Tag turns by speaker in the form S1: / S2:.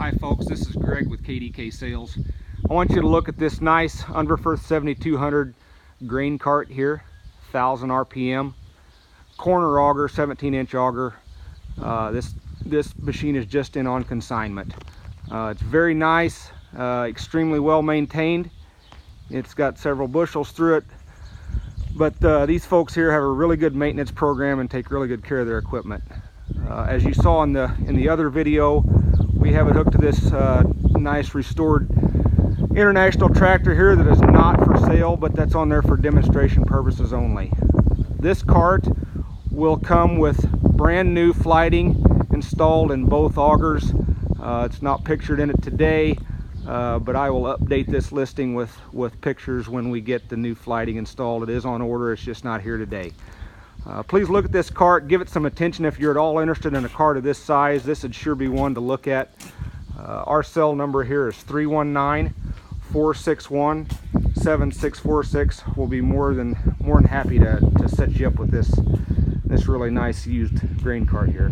S1: Hi folks, this is Greg with KDK Sales. I want you to look at this nice Unverferth 7200 grain cart here, 1000 RPM, corner auger, 17-inch auger. This machine is just in on consignment. It's very nice, extremely well maintained. It's got several bushels through it, but these folks here have a really good maintenance program and take really good care of their equipment. As you saw in the other video, we have it hooked to this nice restored international tractor here that is not for sale, but that's on there for demonstration purposes only. This cart will come with brand new flighting installed in both augers. It's not pictured in it today, but I will update this listing with pictures when we get the new flighting installed. It is on order, it's just not here today. Please look at this cart, give it some attention if you're at all interested in a cart of this size. This would sure be one to look at. Our cell number here is 319-461-7646. We'll be more than happy to set you up with this really nice used grain cart here.